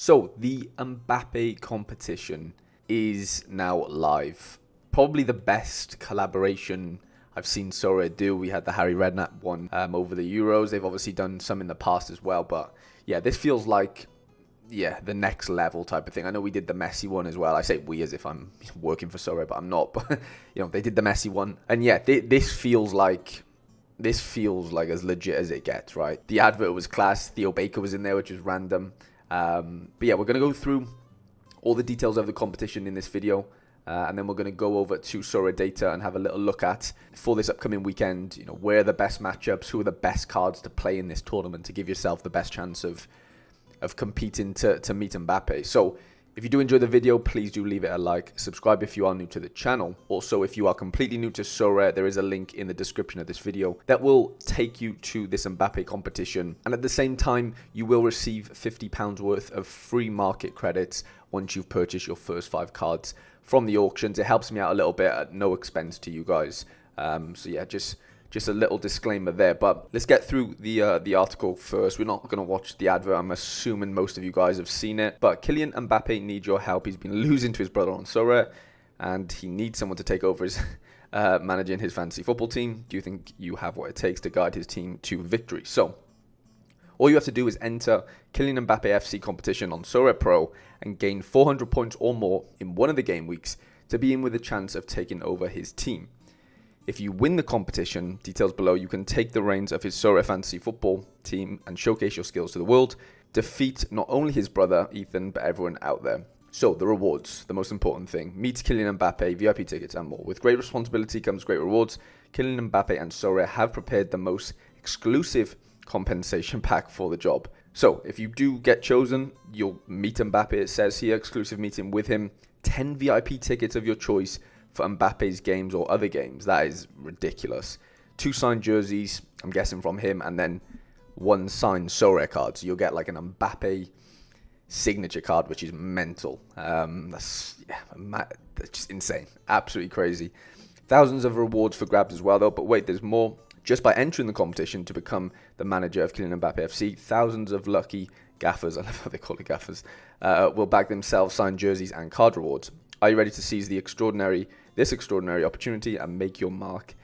So the Mbappe competition is now live. Probably the best collaboration I've seen Sorare do. We had the Harry Redknapp one over the Euros. They've obviously done some in the past as well. But yeah, this feels like the next level type of thing. I know we did the Messi one as well. I say we as if I'm working for Sorare, but I'm not. But they did the Messi one, and yeah, this feels like as legit as it gets, right? The advert was class. Theo Baker was in there, which was random. But yeah, we're going to go through all the details of the competition in this video. And then we're going to go over to Sorare data and have a little look at, for this upcoming weekend, where are the best matchups, who are the best cards to play in this tournament to give yourself the best chance of competing to meet Mbappe. So if you do enjoy the video, please do leave it a like. Subscribe if you are new to the channel. Also, if you are completely new to Sorare, there is a link in the description of this video that will take you to this Mbappe competition. And at the same time, you will receive £50 worth of free market credits once you've purchased your first 5 cards from the auctions. It helps me out a little bit at no expense to you guys. So yeah, just a little disclaimer there, but let's get through the article first. We're not going to watch the advert. I'm assuming most of you guys have seen it. But Kylian Mbappe needs your help. He's been losing to his brother on Sorare, and he needs someone to take over his managing his fantasy football team. Do you think you have what it takes to guide his team to victory? So all you have to do is enter Kylian Mbappe FC competition on Sorare Pro and gain 400 points or more in one of the game weeks to be in with a chance of taking over his team. If you win the competition, details below, you can take the reins of his Sorare fantasy football team and showcase your skills to the world. Defeat not only his brother, Ethan, but everyone out there. So, the rewards, the most important thing. Meet Kylian Mbappe, VIP tickets and more. With great responsibility comes great rewards. Kylian Mbappe and Sorare have prepared the most exclusive compensation pack for the job. So, if you do get chosen, you'll meet Mbappe, it says here, exclusive meeting with him. 10 VIP tickets of your choice for Mbappe's games or other games. That is ridiculous. 2 signed jerseys, I'm guessing from him, and then 1 signed Sorare card. So you'll get like an Mbappe signature card, which is mental. That's just insane. Absolutely crazy. Thousands of rewards for grabs as well, though. But wait, there's more. Just by entering the competition to become the manager of Kylian Mbappe FC, thousands of lucky gaffers, I love how they call it gaffers, will bag themselves signed jerseys and card rewards. Are you ready to seize this extraordinary opportunity and make your mark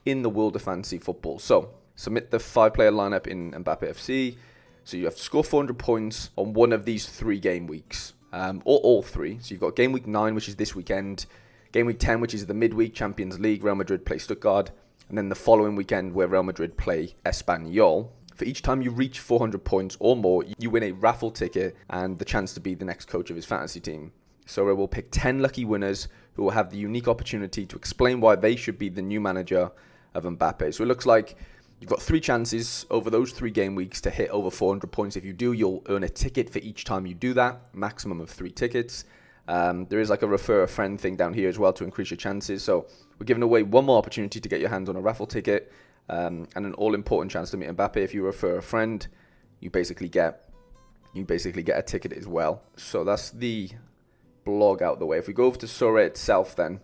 in the world of fantasy football? So, submit the 5-player lineup in Mbappe FC. So you have to score 400 points on one of these 3 game weeks, or all 3. So you've got game week 9, which is this weekend, game week 10, which is the midweek Champions League, Real Madrid play Stuttgart, and then the following weekend where Real Madrid play Espanyol. For each time you reach 400 points or more, you win a raffle ticket and the chance to be the next coach of his fantasy team. Sorare will pick 10 lucky winners who will have the unique opportunity to explain why they should be the new manager of Mbappe. So it looks like you've got 3 chances over those 3 game weeks to hit over 400 points. If you do, you'll earn a ticket for each time you do that, maximum of 3 tickets. There is like a refer a friend thing down here as well to increase your chances. So we're giving away one more opportunity to get your hands on a raffle ticket and an all-important chance to meet Mbappe. If you refer a friend, you basically get a ticket as well. So that's the blog out the way. If we go over to Sorare itself then,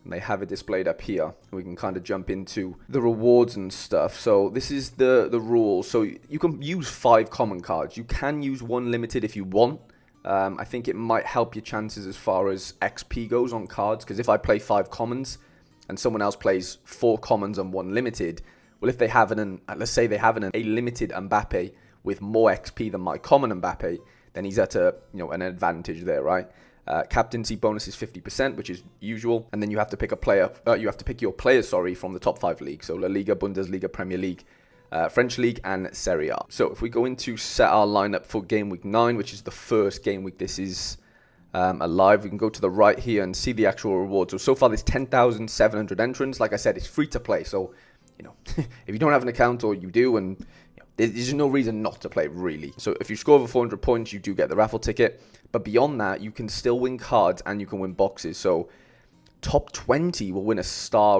and they have it displayed up here, we can kind of jump into the rewards and stuff. So this is the rules. So you can use 5 common cards. You can use 1 limited if you want. I think it might help your chances as far as XP goes on cards, because if I play 5 commons and someone else plays 4 commons and 1 limited, well, if they have let's say they have a limited Mbappe with more XP than my common Mbappe, then he's at an advantage there, right? Captaincy bonus is 50%, which is usual, and then you have to pick a player. You have to pick your players, from the top 5 leagues. So La Liga, Bundesliga, Premier League, French League, and Serie A. So if we go into set our lineup for game week 9, which is the first game week, this is alive. We can go to the right here and see the actual rewards. So far there's 10,700 entrants. Like I said, it's free to play. So if you don't have an account, or you do, and there's no reason not to play, really. So if you score over 400 points, you do get the raffle ticket. But beyond that, you can still win cards and you can win boxes. So top 20 will win a star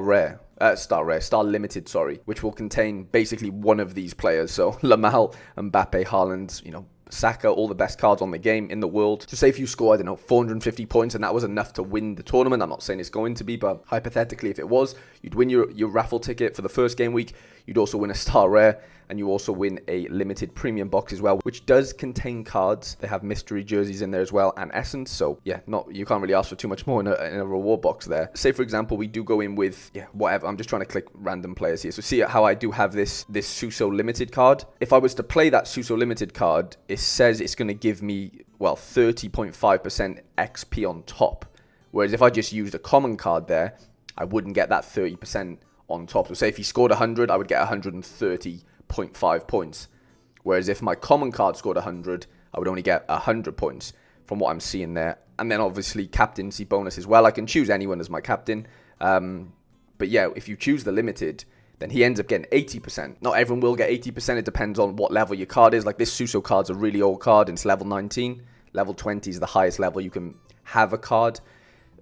limited, which will contain basically one of these players. So Lamel, Mbappe, Haaland, Saka, all the best cards on the game in the world. So say if you score, I don't know, 450 points and that was enough to win the tournament. I'm not saying it's going to be, but hypothetically, if it was, you'd win your raffle ticket for the first game week. You'd also win a star rare. and you also win a limited premium box as well, which does contain cards. They have mystery jerseys in there as well and essence. So yeah, you can't really ask for too much more in a reward box there. Say for example, we do go in with whatever. I'm just trying to click random players here. So see how I do have this Suso limited card. If I was to play that Suso limited card, it says it's going to give me 30.5% XP on top. Whereas if I just used a common card there, I wouldn't get that 30% on top. So say if he scored 100, I would get 130.5 points. Whereas if my common card scored 100, I would only get 100 points from what I'm seeing there. And then obviously captaincy bonus as well. I can choose anyone as my captain. But yeah, if you choose the limited, then he ends up getting 80%. Not everyone will get 80%. It depends on what level your card is. Like this Suso card's a really old card, and it's level 19. Level 20 is the highest level you can have a card.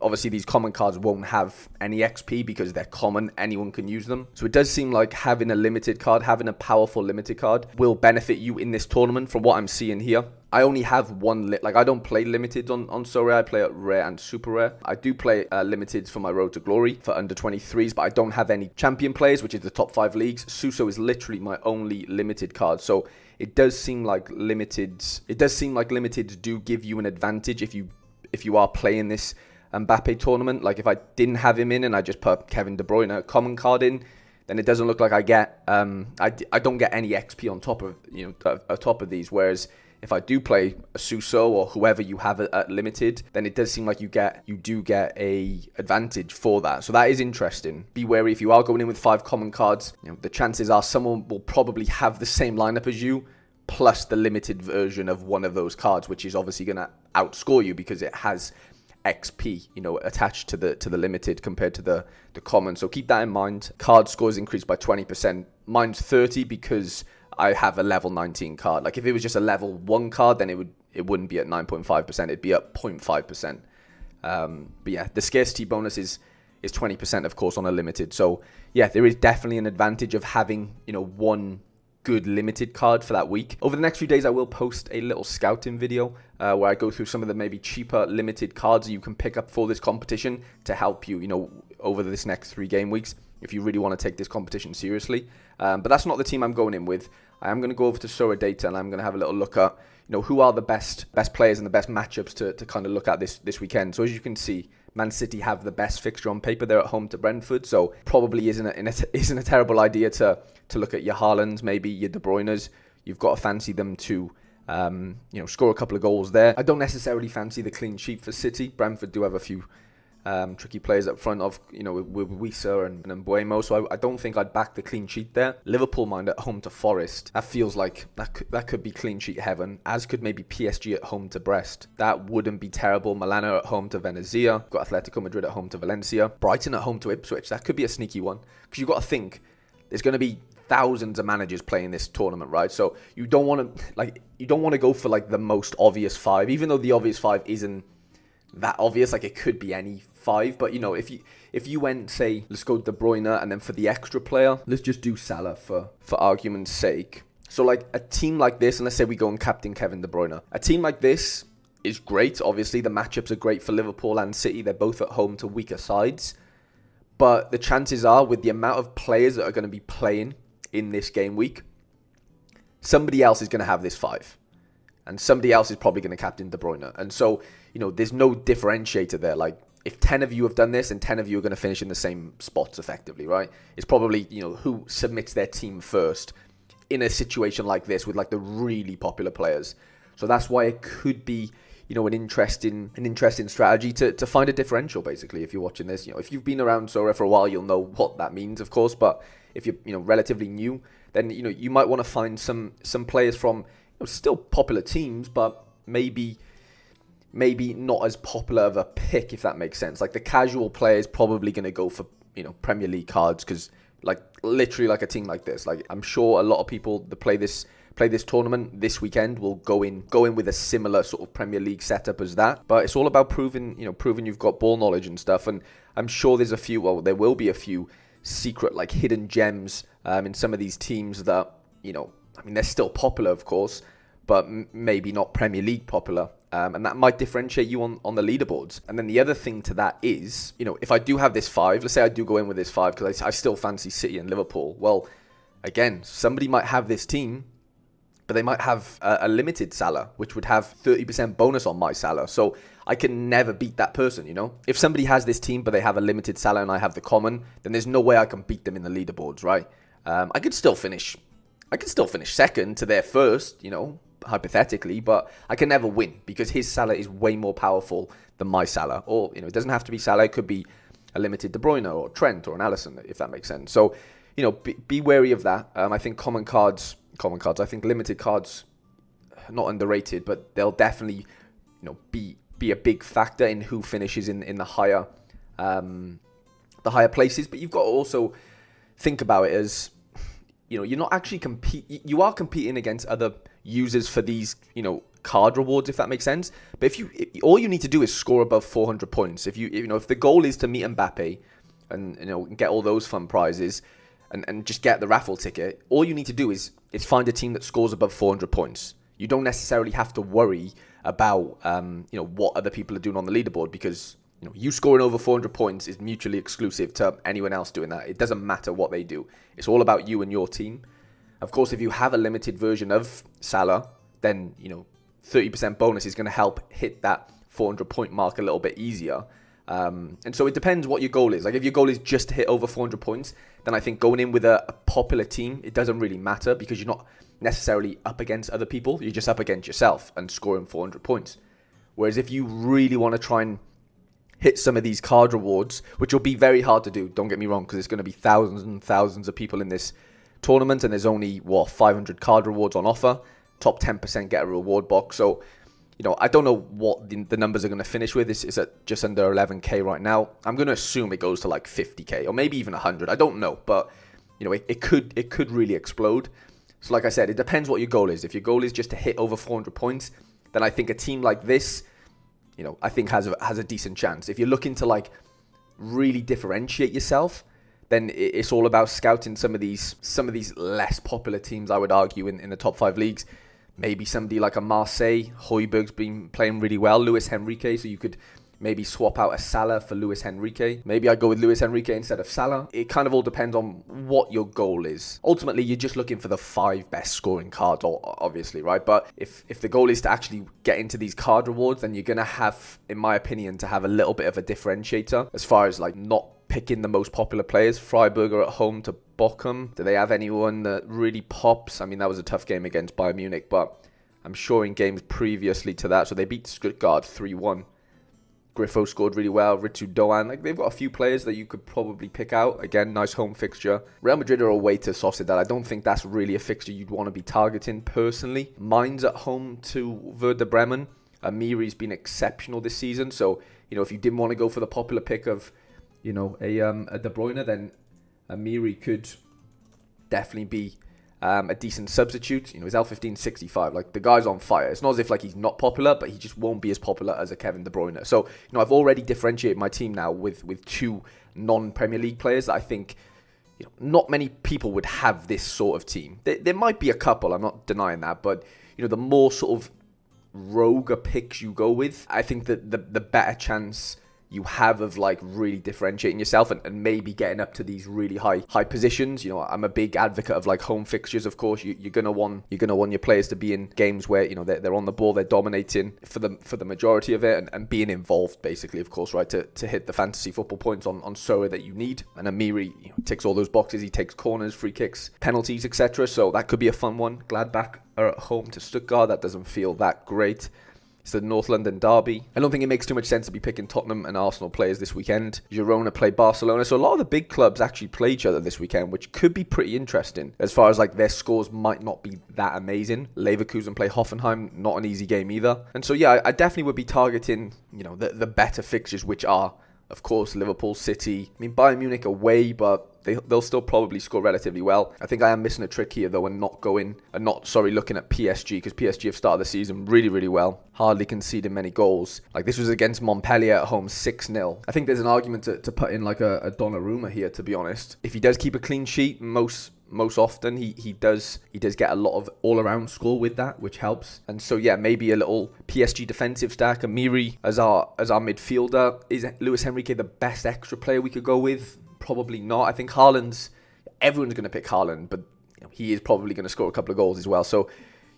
Obviously, these common cards won't have any XP because they're common. Anyone can use them. So it does seem like having a limited card, having a powerful limited card will benefit you in this tournament from what I'm seeing here. I only have one, I don't play limited on Sorare. I play at rare and super rare. I do play limiteds for my road to glory for under 23s, but I don't have any champion players, which is the top 5 leagues. Suso is literally my only limited card. So it does seem like limiteds do give you an advantage if you are playing this Mbappe tournament. Like if I didn't have him in and I just put Kevin De Bruyne a common card in, then it doesn't look like I get I don't get any XP on top of these. Whereas if I do play a Suso or whoever you have at limited, then it does seem like you do get a advantage for that. So that is interesting. Be wary if you are going in with 5 common cards. The chances are someone will probably have the same lineup as you, plus the limited version of one of those cards, which is obviously going to outscore you because it has XP, attached to the limited compared to the common. So keep that in mind. Card scores increased by 20%. Mine's 30 because I have a level 19 card. Like if it was just a level 1 card, then it wouldn't be at 9.5%. It'd be at 0.5%. But yeah, the scarcity bonus is 20%, of course, on a limited. So yeah, there is definitely an advantage of having one good limited card for that week. Over the next few days, I will post a little scouting video where I go through some of the maybe cheaper limited cards that you can pick up for this competition to help you, over this next 3 game weeks if you really want to take this competition seriously. But that's not the team I'm going in with. I am going to go over to Sorare data and I'm going to have a little look at, who are the best players and the best matchups to kind of look at this weekend. So as you can see, Man City have the best fixture on paper. They're at home to Brentford, so probably isn't a terrible idea to look at your Haalands, maybe your De Bruynes. You've got to fancy them to score a couple of goals there. I don't necessarily fancy the clean sheet for City. Brentford do have a few tricky players up front of, with Wissa and Mbuemo, so I don't think I'd back the clean sheet there. Liverpool mind at home to Forest. That feels like that could be clean sheet heaven, as could maybe PSG at home to Brest. That wouldn't be terrible. Milano at home to Venezia. Got Atletico Madrid at home to Valencia. Brighton at home to Ipswich. That could be a sneaky one, because you've got to think there's going to be thousands of managers playing this tournament, right? So you don't want to go for the most obvious 5, even though the obvious 5 isn't that obvious. Like it could be any 5, but if you went, say, let's go De Bruyne, and then for the extra player, let's just do Salah for argument's sake. So a team like this, and let's say we go and captain Kevin De Bruyne, a team like this is great. Obviously the matchups are great for Liverpool and City. They're both at home to weaker sides, but the chances are, with the amount of players that are going to be playing in this game week, somebody else is going to have this 5. And somebody else is probably going to captain De Bruyne. And so, there's no differentiator there. Like, if 10 of you have done this and 10 of you are going to finish in the same spots effectively, right? It's probably, who submits their team first in a situation like this with, the really popular players. So that's why it could be, an interesting strategy to find a differential, basically, if you're watching this. If you've been around Sorare for a while, you'll know what that means, of course. But if you're, relatively new, then, you might want to find some players from still popular teams, but maybe not as popular of a pick, if that makes sense. Like the casual player is probably going to go for Premier League cards, because literally a team like this, I'm sure a lot of people that play this tournament this weekend will go in with a similar sort of Premier League setup as that. But it's all about proving you've got ball knowledge and stuff. And I'm sure there will be a few secret hidden gems in some of these teams that they're still popular, of course, but maybe not Premier League popular. And that might differentiate you on the leaderboards. And then the other thing to that is, if I do have this 5, let's say I do go in with this 5 because I still fancy City and Liverpool. Well, again, somebody might have this team, but they might have a limited Salah, which would have 30% bonus on my Salah. So I can never beat that person, you know? If somebody has this team, but they have a limited Salah and I have the common, then there's no way I can beat them in the leaderboards, right? I could still finish second to their first, you know, hypothetically, but I can never win because his Salah is way more powerful than my Salah. Or, you know, it doesn't have to be Salah. It could be a limited De Bruyne or Trent or an Alisson, if that makes sense. So, you know, be wary of that. I think common cards, I think limited cards, not underrated, but they'll definitely, you know, be a big factor in who finishes in the higher places. But you've got to also think about it as, you know, you're not actually you are competing against other users for these, you know, card rewards, if that makes sense. But all you need to do is score above 400 points. If the goal is to meet Mbappe and, you know, get all those fun prizes and just get the raffle ticket, all you need to do is find a team that scores above 400 points. You don't necessarily have to worry about you know, what other people are doing on the leaderboard, because, you know, you scoring over 400 points is mutually exclusive to anyone else doing that. It doesn't matter what they do. It's all about you and your team. Of course, if you have a limited version of Salah, then, you know, 30% bonus is going to help hit that 400 point mark a little bit easier. And so it depends what your goal is. Like, if your goal is just to hit over 400 points, then I think going in with a popular team, it doesn't really matter because you're not necessarily up against other people. You're just up against yourself and scoring 400 points. Whereas if you really want to try and hit some of these card rewards, which will be very hard to do, don't get me wrong, because there's going to be thousands and thousands of people in this tournament and there's only, 500 card rewards on offer. Top 10% get a reward box. So, you know, I don't know what the numbers are going to finish with. This is at just under 11k right now. I'm going to assume it goes to like 50k or maybe even 100. I don't know, but, you know, it could really explode. So like I said, it depends what your goal is. If your goal is just to hit over 400 points, then I think a team like this, you know, I think has a decent chance. If you're looking to like really differentiate yourself, then it's all about scouting some of these less popular teams, I would argue, in the top 5 leagues. Maybe somebody like a Marseille. Højbjerg's been playing really well. Luis Henrique, so you could maybe swap out a Salah for Luis Henrique. Maybe I'd go with Luis Henrique instead of Salah. It kind of all depends on what your goal is. Ultimately, you're just looking for the 5 best scoring cards, obviously, right? But if the goal is to actually get into these card rewards, then you're going to have, in my opinion, to have a little bit of a differentiator as far as like not picking the most popular players. Freiburg are at home to Bochum. Do they have anyone that really pops? I mean, that was a tough game against Bayern Munich, but I'm sure in games previously to that, so they beat Stuttgart 3-1. Griffo scored really well. Ritsu Doan. Like, they've got a few players that you could probably pick out. Again, nice home fixture. Real Madrid are away to Sociedad. I don't think that's really a fixture you'd want to be targeting personally. Mine's at home to Werder Bremen. Amiri's been exceptional this season. So, you know, if you didn't want to go for the popular pick of, you know, a De Bruyne, then Amiri could definitely be a decent substitute. You know, his L15 65. Like, the guy's on fire. It's not as if like he's not popular, but he just won't be as popular as a Kevin De Bruyne. So, you know, I've already differentiated my team now with 2 non-Premier League players that I think, you know, not many people would have this sort of team. There might be a couple, I'm not denying that, but, you know, the more sort of rogue picks you go with, I think that the better chance you have of like really differentiating yourself and maybe getting up to these really high positions. You know, I'm a big advocate of like home fixtures. Of course, you're gonna want your players to be in games where, you know, they're on the ball, they're dominating for the majority of it, and being involved basically, of course, right, to hit the fantasy football points on Sorare that you need. And Amiri, you know, ticks all those boxes. He takes corners, free kicks, penalties, etc. So that could be a fun one. Gladbach are at home to Stuttgart. That doesn't feel that great. It's the North London derby. I don't think it makes too much sense to be picking Tottenham and Arsenal players this weekend. Girona play Barcelona. So a lot of the big clubs actually play each other this weekend, which could be pretty interesting as far as like their scores might not be that amazing. Leverkusen play Hoffenheim, not an easy game either. And so, yeah, I definitely would be targeting, you know, the better fixtures, which are, of course, Liverpool, City. I mean, Bayern Munich away, but they'll still probably score relatively well. I think I am missing a trick here, though, and looking at PSG, because PSG have started the season really, really well. Hardly conceded many goals. Like, this was against Montpellier at home, 6-0. I think there's an argument to put in like a Donnarumma here, to be honest. If he does keep a clean sheet, most often he does get a lot of all-around score with that, which helps. And so, yeah, maybe a little PSG defensive stack. Amiri as our midfielder. Is Luis Henrique the best extra player we could go with? Probably not. I think everyone's going to pick Haaland, but he is probably going to score a couple of goals as well. So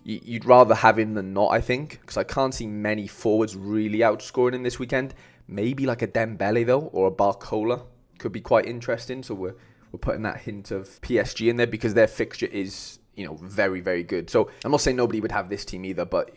you'd rather have him than not, I think, because I can't see many forwards really outscoring him this weekend. Maybe like a Dembele, though, or a Barcola could be quite interesting. So we're putting that hint of PSG in there because their fixture is, very, very good. So I'm not saying nobody would have this team either, but,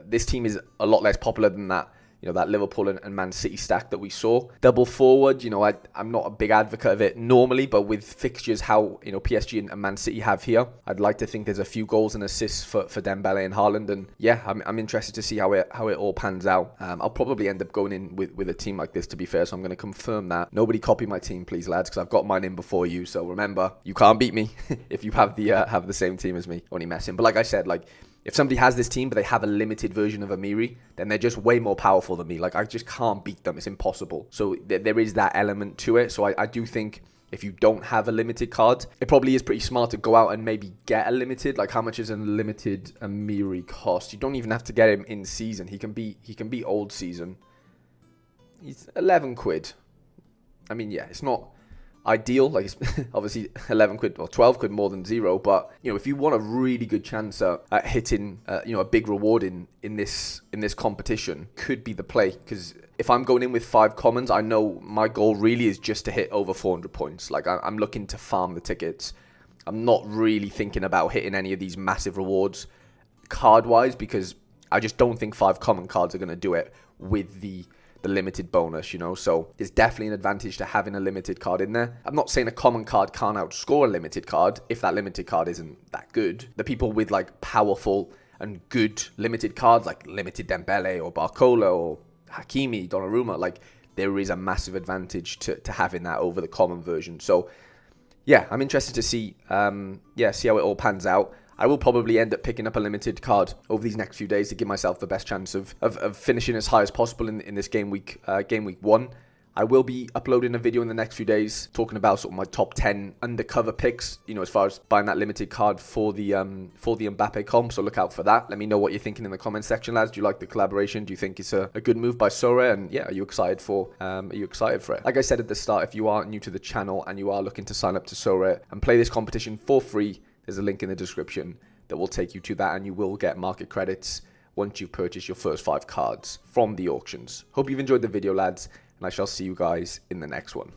this team is a lot less popular than that. That Liverpool and Man City stack that we saw. Double forward, I'm not a big advocate of it normally, but with fixtures how, PSG and Man City have here, I'd like to think there's a few goals and assists for Dembele and Haaland. And yeah, I'm interested to see how it all pans out. I'll probably end up going in with a team like this, to be fair, so I'm going to confirm that. Nobody copy my team, please, lads, because I've got mine in before you. So remember, you can't beat me if you have the same team as me. Only messing. But like I said, if somebody has this team, but they have a limited version of Amiri, then they're just way more powerful than me. I just can't beat them. It's impossible. So there is that element to it. So I do think if you don't have a limited card, it probably is pretty smart to go out and maybe get a limited. How much is a limited Amiri cost? You don't even have to get him in season. He can be old season. He's 11 quid. I mean, yeah, it's not ideal. It's obviously 11 quid or 12 quid more than zero, but if you want a really good chance at hitting a big reward in this competition, could be the play. Because if I'm going in with 5 commons, I know my goal really is just to hit over 400 points. I'm looking to farm the tickets. I'm not really thinking about hitting any of these massive rewards card wise, because I just don't think 5 common cards are going to do it with the limited bonus, so there's definitely an advantage to having a limited card in there. I'm not saying a common card can't outscore a limited card if that limited card isn't that good. The people with powerful and good limited cards, like limited Dembele or Barcola or Hakimi, Donnarumma, there is a massive advantage to having that over the common version. So yeah, I'm interested to see see how it all pans out. I will probably end up picking up a limited card over these next few days to give myself the best chance of finishing as high as possible in this game week 1. I will be uploading a video in the next few days talking about sort of my top 10 undercover picks, as far as buying that limited card for the Mbappe comp. So look out for that. Let me know what you're thinking in the comment section, lads. Do you like the collaboration? Do you think it's a good move by Sorare? And yeah, are you excited for it? Like I said at the start, if you are new to the channel and you are looking to sign up to Sorare and play this competition for free, there's a link in the description that will take you to that, and you will get market credits once you purchase your first 5 cards from the auctions. Hope you've enjoyed the video, lads, and I shall see you guys in the next one.